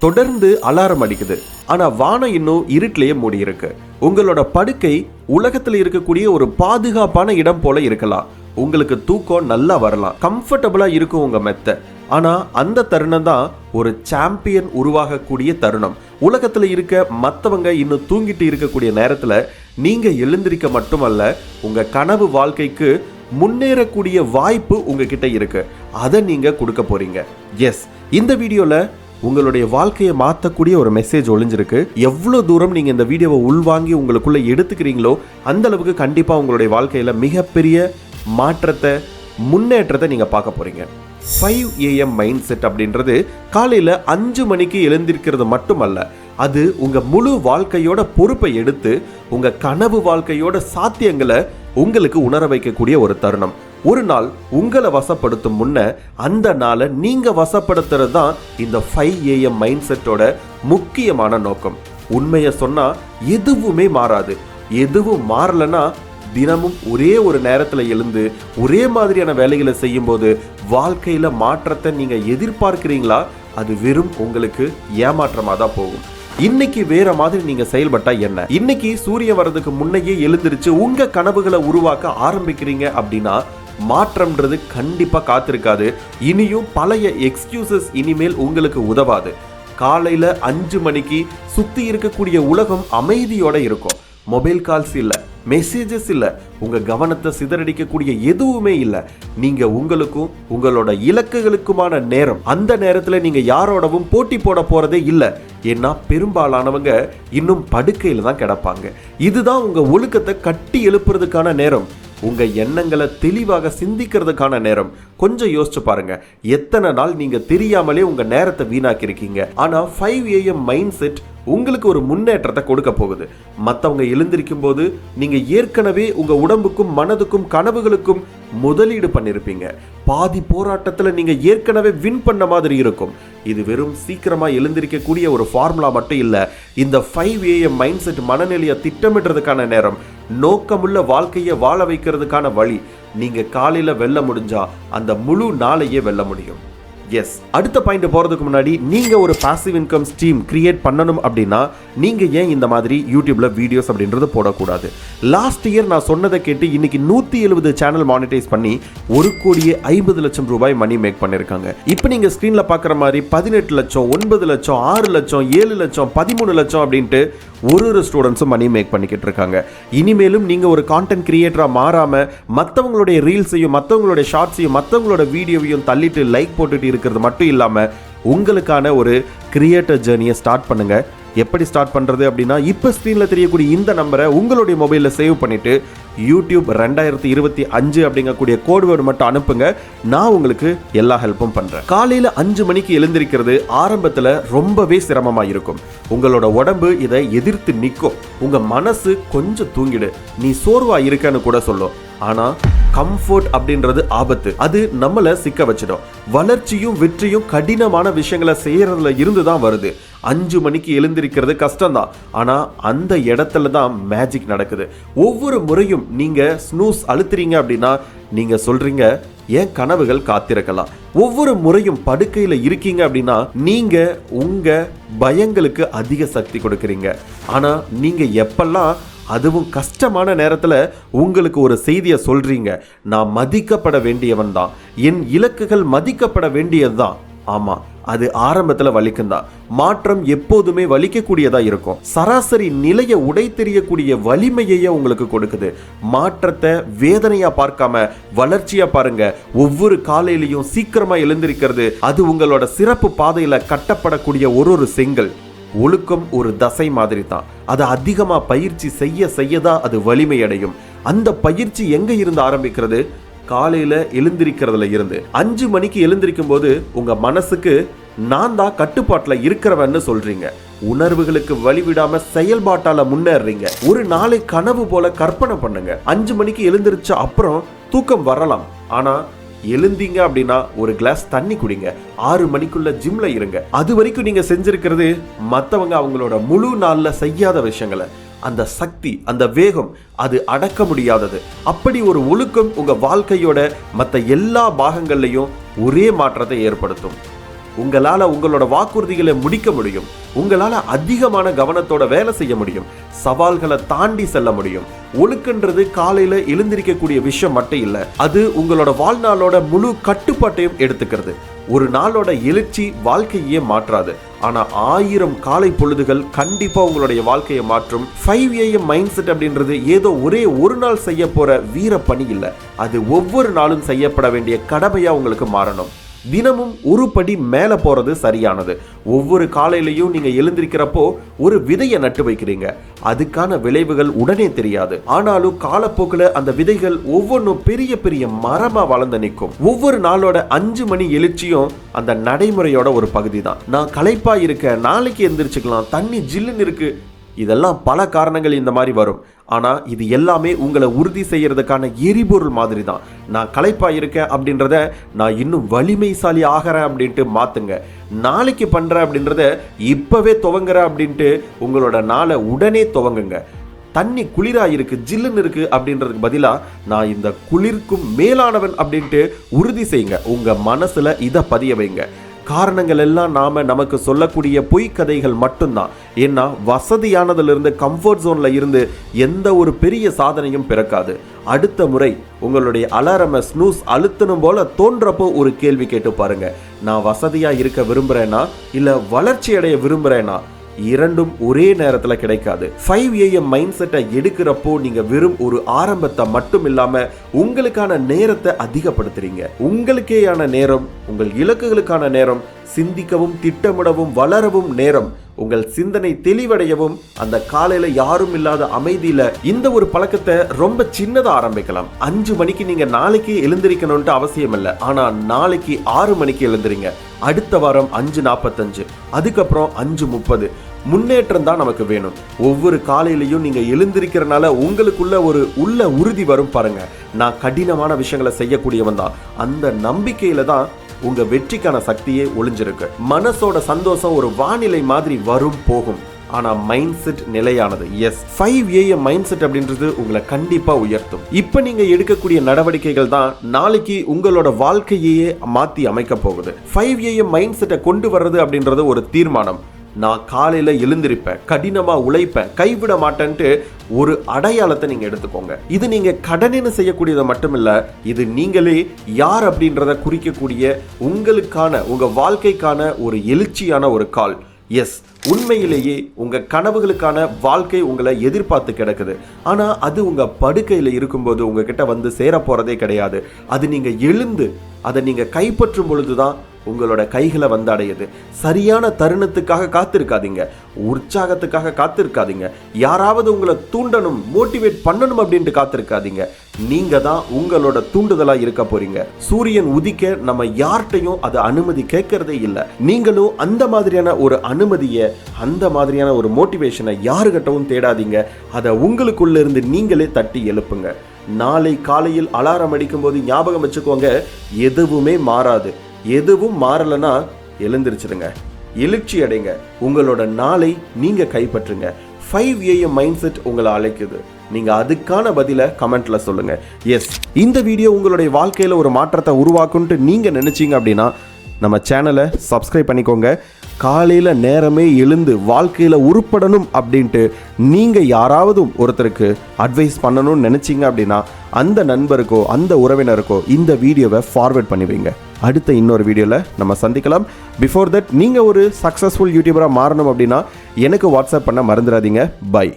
தொடர்ந்து அலாரம் அடிக்குது, ஆனா வானம் இன்னும் இருட்டிலேயே மூடி இருக்கு. உங்களோட படுக்கை உலகத்துல இருக்கக்கூடிய ஒரு பாதுகாப்பான இடம் போல இருக்கலாம். உங்களுக்கு தூக்கம் நல்லா வரலாம், கம்ஃபர்டபுளா இருக்கும் உங்க மெத்த. ஆனா அந்த தருணம் தான் ஒரு சாம்பியன் உருவாகக்கூடிய தருணம். உலகத்துல இருக்க மற்றவங்க இன்னும் தூங்கிட்டு இருக்கக்கூடிய நேரத்துல நீங்க எழுந்திருக்க மட்டுமல்ல, உங்க கனவு வாழ்க்கைக்கு முன்னேறக்கூடிய வாய்ப்பு உங்ககிட்ட இருக்கு. அதை நீங்க கொடுக்க போறீங்க. எஸ், இந்த வீடியோல உங்களுடைய வாழ்க்கையை மாற்றக்கூடிய ஒரு மெசேஜ் ஒளிஞ்சிருக்கு. எவ்வளோ தூரம் நீங்கள் இந்த வீடியோவை உள்வாங்கி உங்களுக்குள்ளே எடுத்துக்கிறீங்களோ அந்த அளவுக்கு கண்டிப்பாக உங்களுடைய வாழ்க்கையில் மிகப்பெரிய மாற்றத்தை, முன்னேற்றத்தை நீங்கள் பார்க்க போகிறீங்க. 5 AM மைண்ட் செட் அப்படின்றது காலையில் 5 மணிக்கு எழுந்திருக்கிறது மட்டுமல்ல, அது உங்கள் முழு வாழ்க்கையோட பொறுப்பை எடுத்து உங்கள் கனவு வாழ்க்கையோட சாத்தியங்களை உங்களுக்கு உணர வைக்கக்கூடிய ஒரு தருணம். ஒரு நாள் உங்களை வசப்படுத்தும் முன்ன அந்த நாளை நீங்க வசப்படுத்துறது தான் இந்த 5 AM மைண்ட் செட்டோட முக்கியமான நோக்கம். உண்மையை சொன்னா எதுவுமே மாறாது. எதுவும் மாறலன்னா தினமும் ஒரே ஒரு நேரத்தில் எழுந்து ஒரே மாதிரியான வேலைகளை செய்யும் போது வாழ்க்கையில மாற்றத்தை நீங்க எதிர்பார்க்கிறீங்களா? அது வெறும் உங்களுக்கு ஏமாற்றமா தான் போகும். இன்னைக்கு வேற மாதிரி நீங்க செயல்பட்டா என்ன? இன்னைக்கு சூரியன் வர்றதுக்கு முன்னையே எழுந்திருச்சு உங்க கனவுகளை உருவாக்க ஆரம்பிக்கிறீங்க அப்படின்னா மாற்றம்ன்றது கண்டிப்பா காத்திருக்காது. இனியும் பழைய எக்ஸ்கியூசஸ் இனிமேல் உங்களுக்கு உதவாது. காலையில 5 மணிக்கு சுத்தி இருக்கக்கூடிய உலகம் அமைதியோட இருக்கும். மொபைல் கால்ஸ் இல்ல, மெசேஜஸ் இல்ல, உங்க கவனத்தை சிதறடிக்கக்கூடிய எதுவுமே இல்ல. நீங்க உங்களுக்கும் உங்களோட இலக்குகளுக்குமான நேரம். அந்த நேரத்துல நீங்க யாரோடவும் போட்டி போட போறதே இல்ல. ஏன்னா பெரும்பாலானவங்க இன்னும் படுக்கையில தான் கிடப்பாங்க. இதுதான் உங்க ஒழுக்கத்தை கட்டி எழுப்புறதுக்கான நேரம். உங்க எண்ணங்களை தெளிவாக சிந்திக்கிறதுக்கான நேரம். கொஞ்சம் யோசிச்சு பாருங்க, எத்தனை நாள் நீங்க தெரியாமலே உங்க நேரத்தை வீணாக்கி இருக்கீங்க. ஆனா 5 AM மைண்ட் செட் உங்களுக்கு ஒரு முன்னேற்றத்தை கொடுக்க போகுது. மற்றவங்க எழுந்திருக்கும் போது நீங்க ஏற்கனவே உங்க உடம்புக்கும் மனதுக்கும் கனவுகளுக்கும் முதலீடு பண்ணிருப்பீங்க. பாதி போராட்டத்துல நீங்க ஏற்கனவே வின் பண்ண மாதிரி இருக்கும். இது வெறும் சீக்கிரமா எழுந்திருக்கக்கூடிய ஒரு ஃபார்முலா மட்டும் இல்ல. இந்த 5 AM மைண்ட் செட் மனநிலையை திட்டமிடுறதுக்கான நேரம், நோக்கமுள்ள வாழ்க்கையை வாழ வைக்கிறதுக்கான வழி. நீங்க காலையில வெல்ல முடிஞ்சா அந்த முழு நாளையே வெல்ல முடியும். எஸ், அடுத்த பாயிண்ட் போறதுக்கு முன்னாடி நீங்க ஒரு பாசிவ் இன்கம் ஸ்ட்ரீம் கிரியேட் பண்ணணும் அப்படின்னா நீங்க ஏன் இந்த மாதிரி யூடியூப்ல வீடியோஸ் அப்படின்றது போடக்கூடாது? லாஸ்ட் இயர் நான் சொன்னதை கேட்டு இன்னைக்கு 170 சேனல் மானிட்டைஸ் பண்ணி 1,50,00,000 ரூபாய் மணி மேக் பண்ணிருக்காங்க. இப்போ நீங்க ஸ்கிரீன்ல பாக்குற மாதிரி 18 லட்சம், 9 லட்சம், 6 லட்சம், 7 லட்சம், 13 லட்சம் அப்படின்ட்டு ஒரு ஸ்டூடெண்ட்ஸும் மணி மேக் பண்ணிக்கிட்டு இருக்காங்க. இனிமேலும் நீங்க ஒரு கான்டென்ட் கிரியேட்டரா மாறாம மற்றவங்களுடைய ரீல்ஸையும் மற்றவங்களுடைய ஷார்ட்ஸையும் மற்றவங்களோட வீடியோவையும் தள்ளிட்டு லைக் போட்டுட்டு இருக்கிறது மட்டும் இல்லாம உங்களுக்கான ஒரு கிரியேட்டர் ஜேர்னியை ஸ்டார்ட் பண்ணுங்க. எப்படி ஸ்டார்ட் பண்றது அப்படின்னா, இப்போ ஸ்கிரீன்ல தெரியக்கூடிய இந்த நம்பரை உங்களுடைய மொபைல்ல சேவ் பண்ணிட்டு யூடியூப் 2025 அப்படிங்கக்கூடிய கோட் வேர்டு மட்டும் அனுப்புங்க. நான் உங்களுக்கு எல்லா ஹெல்ப்பும் பண்றேன். காலையில 5 மணிக்கு எழுந்திருக்கிறது ஆரம்பத்துல ரொம்பவே சிரமமா இருக்கும். உங்களோட உடம்பு இதை எதிர்த்து நிற்கும். உங்க மனசு கொஞ்சம் தூங்கிடு, நீ சோர்வா இருக்கன்னு கூட சொல்லும். ஆனா கம்ஃபர்ட் அப்படின்றது ஆபத்து. அது நம்மள சிக்க வச்சிடும். வளர்ச்சியும் வெற்றியும் கடினமான விஷயங்களை செய்யறதுல இருந்து தான் வருது. 5 மணிக்கு எழுந்திருக்கிறது கஷ்டம்தான், ஆனா அந்த இடத்துல தான் மேஜிக் நடக்குது. ஒவ்வொரு முறையும் நீங்க ஸ்னூஸ் அழுத்துறீங்க அப்படின்னா நீங்க சொல்றீங்க என் கனவுகள் காத்திருக்கலாம். ஒவ்வொரு முறையும் படுக்கையில இருக்கீங்க அப்படின்னா நீங்க உங்க பயங்களுக்கு அதிக சக்தி கொடுக்கறீங்க. ஆனா நீங்க எப்பெல்லாம் அதுவும் கஷ்டமான நேரத்துல உங்களுக்கு ஒரு செய்தியை சொல்றீங்க, நான் மதிக்கப்பட வேண்டியவன் தான், என் இலக்குகள் மதிக்கப்பட வேண்டியதுதான். ஆமா, அது ஆரம்பத்துல வலிக்கும் தான். மாற்றம் எப்போதுமே வலிக்கக்கூடியதா இருக்கும். சராசரி நிலையை உடை தெரியக்கூடிய வலிமையை உங்களுக்கு கொடுக்குது. மாற்றத்தை வேதனையா பார்க்காம வளர்ச்சியா பாருங்க. ஒவ்வொரு காலையிலையும் சீக்கிரமா எழுந்திருக்கிறது அது உங்களோட சிறப்பு பாதையில கட்டப்படக்கூடிய ஒரு செங்கல். ஒழுக்கம் ஒரு தசை மாதிரி தான். அதை அதிகமா பயிற்சி செய்ய செய்யதான் அது வலிமை அடையும். அந்த பயிற்சி எங்க இருந்து ஆரம்பிக்கிறது? காலையில எழுந்திருக்கிறதுல இருந்து. 5 மணிக்கு எழுந்திருக்கும் போது உங்க மனசுக்கு நான் தான் கட்டுப்பாட்டுல இருக்கிறவன்னு சொல்றீங்க. உணர்வுகளுக்கு வழிவிடாம செயல்பாட்டால முன்னேறீங்க. ஒரு நாளை கனவு போல கற்பனை பண்ணுங்க. 5 மணிக்கு எழுந்திருச்ச அப்புறம் தூக்கம் வரலாம், ஆனா எழுந்தீங்க அப்படின்னா ஒரு கிளாஸ் தண்ணி குடிங்க. 6 மணிக்குள்ள ஜிம்ல இருங்க. அது வரைக்கும் நீங்க செஞ்சிருக்கிறது மற்றவங்க அவங்களோட முழு நாள்ல செய்யாத விஷயங்களை. அந்த சக்தி, அந்த வேகம், அது அடக்க முடியாதது. அப்படி ஒரு ஒழுக்கம் உங்க வாழ்க்கையோட மற்ற எல்லா பாகங்கள்லையும் ஒரே மாற்றத்தை ஏற்படுத்தும். உங்களால உங்களோட வாக்குறுதிகளை முடிக்க முடியும். உங்களால அதிகமான கவனத்தோட வேலை செய்ய முடியும். சவால்களை தாண்டி செல்ல முடியும். ஒழுக்கன்றது காலையில எழுந்திருக்கக்கூடிய விஷயம் மட்டும் இல்ல, அது உங்களோட வாழ்நாளோட முழு கட்டுப்பாட்டையும் எடுத்துக்கிறது. ஒரு நாளோட எழுச்சி வாழ்க்கையே மாற்றாது, ஆனா 1000 காலை பொழுதுகள் கண்டிப்பா உங்களுடைய வாழ்க்கையை மாற்றும். 5 AM மைண்ட் செட் அப்படின்றது ஏதோ ஒரே ஒரு நாள் செய்ய போற வீர பணி இல்ல, அது ஒவ்வொரு நாளும் செய்யப்பட வேண்டிய கடமையா உங்களுக்கு மாறணும். தினமும் ஒரு படி மேல போறது சரியானது. ஒவ்வொரு காலையிலையும் நீங்க எழுந்திருக்கிறப்போ ஒரு விதையை நட்டு வைக்கிறீங்க. அதுக்கான விளைவுகள் உடனே தெரியாது, ஆனாலும் காலப்போக்கில் அந்த விதைகள் ஒவ்வொன்றும் பெரிய பெரிய மரமா வளர்ந்து நிற்கும். ஒவ்வொரு நாளோட 5 மணி எழுச்சியும் அந்த நடைமுறையோட ஒரு பகுதி தான். நான் களைப்பா இருக்க, நாளைக்கு எந்திரிச்சுக்கலாம், தண்ணி ஜில்லுன்னு இருக்கு, இதெல்லாம் பல காரணங்கள் இந்த மாதிரி வரும். ஆனா இது எல்லாமே உங்களை உறுதி செய்யறதுக்கான எரிபொருள் மாதிரி தான். நான் களைப்பா இருக்கேன் அப்படின்றத நான் இன்னும் வலிமைசாலி ஆகிறேன் அப்படின்ட்டு மாத்துங்க. நாளைக்கு பண்றேன் அப்படின்றத இப்பவே துவங்குறேன் அப்படின்ட்டு உங்களோட நாளை உடனே துவங்குங்க. தண்ணி குளிரா இருக்கு, ஜில்லுன்னு இருக்கு அப்படின்றதுக்கு பதிலா நான் இந்த குளிர்க்கும் மேலானவன் அப்படின்ட்டு உறுதி செய்யுங்க. உங்க மனசுல இதை பதிய வைங்க. காரணங்கள் எல்லாம் நமக்கு சொல்லக்கூடிய பொய் கதைகள் மட்டும்தான். ஏன்னா வசதியானதிலிருந்து, கம்ஃபர்ட் ஜோன்ல இருந்து எந்த ஒரு பெரிய சாதனையும் பிறக்காது. அடுத்த முறை உங்களுடைய அலாரமை ஸ்னூஸ் அழுத்தணும் போல தோன்றப்போ ஒரு கேள்வி கேட்டு பாருங்க. நான் வசதியா இருக்க விரும்புறேனா இல்ல வளர்ச்சி அடைய விரும்புறேனா? இரண்டும் ஒரே நேரத்தில் கிடைக்காது. 5 AM மைண்ட் செட்டை எடுக்கிறப்போ நீங்க வெறும் ஒரு ஆரம்பத்தை மட்டும் இல்லாம உங்களுக்கான நேரத்தை அதிகப்படுத்துறீங்க. உங்களுக்கேயான நேரம், உங்கள் இலக்குகளுக்கான நேரம், சிந்திக்கவும் திட்டமிடவும் வளரவும் நேரம், உங்கள் சிந்தனை தெளிவடையவும் அந்த காலையில யாரும் இல்லாத அமைதியில இந்த ஒரு பழக்கத்தை ரொம்ப சின்னதா ஆரம்பிக்கலாம். 5 மணிக்கு நீங்க நாளைக்கு எழுந்திருக்கணும்ட்டு அவசியம் இல்லை, ஆனா நாளைக்கு 6 மணிக்கு எழுந்திரிங்க. அடுத்த வாரம் 5:45, அதுக்கப்புறம் 5:30. முன்னேற்றம் தான் நமக்கு வேணும். ஒவ்வொரு காலையிலையும் நீங்க எழுந்திருக்கிறனால உங்களுக்குள்ள ஒரு உறுதி வரும் பாருங்க. நான் கடினமான விஷயங்களை செய்யக்கூடியவன் தான். அந்த நம்பிக்கையில தான் உங்க வெற்றிக்கான சக்தியே ஒளிஞ்சிருக்கு. மனசோட சந்தோஷம் ஒரு வானிலை மாதிரி வரும் போகும், ஆனா மைண்ட் செட் நிலையானது. எஸ், 5 AM மைண்ட் செட் அப்படின்றது உங்களை கண்டிப்பா உயர்த்தும். இப்ப நீங்க எடுக்கக்கூடிய நடவடிக்கைகள் தான் நாளைக்கு உங்களோட வாழ்க்கையே மாத்தி அமைக்க போகுது. 5 AM மைண்ட் செட்டை கொண்டு வர்றது அப்படின்றது ஒரு தீர்மானம். நான் காலையில எழுந்திருப்பேன், கடினமா உழைப்பேன், கைவிட மாட்டேன்ட்டு ஒரு அடையாளத்தை நீங்க எடுத்துக்கோங்க. இது நீங்க கடனின்னு செய்யக்கூடியது மட்டும் இல்ல, இது நீங்களே யார் அப்படின்றத குறிக்கக்கூடிய உங்களுக்கான, உங்க வாழ்க்கைக்கான ஒரு எழுச்சியான ஒரு கால். எஸ், உண்மையிலேயே உங்க கனவுகளுக்கான வாழ்க்கை உங்களை எதிர்பார்த்து கிடக்குது. ஆனா அது உங்க படுக்கையில இருக்கும்போது உங்ககிட்ட வந்து சேர போறதே கிடையாது. அது நீங்க எழுந்து அதை நீங்க கைப்பற்றும் பொழுதுதான் உங்களோட கைகளை வந்து அடையுது. சரியான தருணத்துக்காக காத்திருக்காதீங்க, உற்சாகத்துக்காக காத்திருக்காதீங்க, யாராவது உங்களை தூண்டணும், மோட்டிவேட் பண்ணணும் அப்படின்ட்டு காத்திருக்காதீங்க. நீங்க தான் உங்களோட தூண்டுதலா இருக்க போறீங்க. சூரியன் உதிக்க நம்ம யார்கிட்டையும் அது அனுமதி கேட்கறதே இல்லை. நீங்களும் அந்த மாதிரியான ஒரு அனுமதியை, அந்த மாதிரியான ஒரு மோட்டிவேஷனை யாருகிட்டவும் தேடாதீங்க. அதை உங்களுக்குள்ள இருந்து நீங்களே தட்டி எழுப்புங்க. நாளை காலையில் அலாரம் அடிக்கும் போது ஞாபகம் வச்சுக்கோங்க, எதுவுமே மாறாது. எதுவும் மாறலன்னா எழுந்திருச்சிடுங்க, எழுச்சி அடைங்க, உங்களோட நாளை நீங்க கைப்பற்றுங்க. 5 AM மைண்ட் செட் உங்களை அழைக்குது. நீங்க அதுக்கான பதிலை கமெண்ட்ல சொல்லுங்க. எஸ், இந்த வீடியோ உங்களுடைய வாழ்க்கையில ஒரு மாற்றத்தை உருவாக்கும்ட்டு நீங்க நினைச்சீங்க அப்படின்னா நம்ம சேனலை சப்ஸ்கிரைப் பண்ணிக்கோங்க. காலையில நேரமே எழுந்து வாழ்க்கையில உருப்படணும் அப்படின்ட்டு நீங்க யாராவது ஒருத்தருக்கு அட்வைஸ் பண்ணணும்னு நினைச்சீங்க அப்படின்னா அந்த நண்பருக்கோ அந்த உறவினருக்கோ இந்த வீடியோவை ஃபார்வர்ட் பண்ணி வைங்க. அடுத்த இன்னொரு வீடியோவில் நம்ம சந்திக்கலாம். பிஃபோர் தட் நீங்கள் ஒரு சக்ஸஸ்ஃபுல் யூடியூபராக மாறணும் அப்படின்னா எனக்கு வாட்ஸ்அப் பண்ண மறந்துடாதீங்க. பை.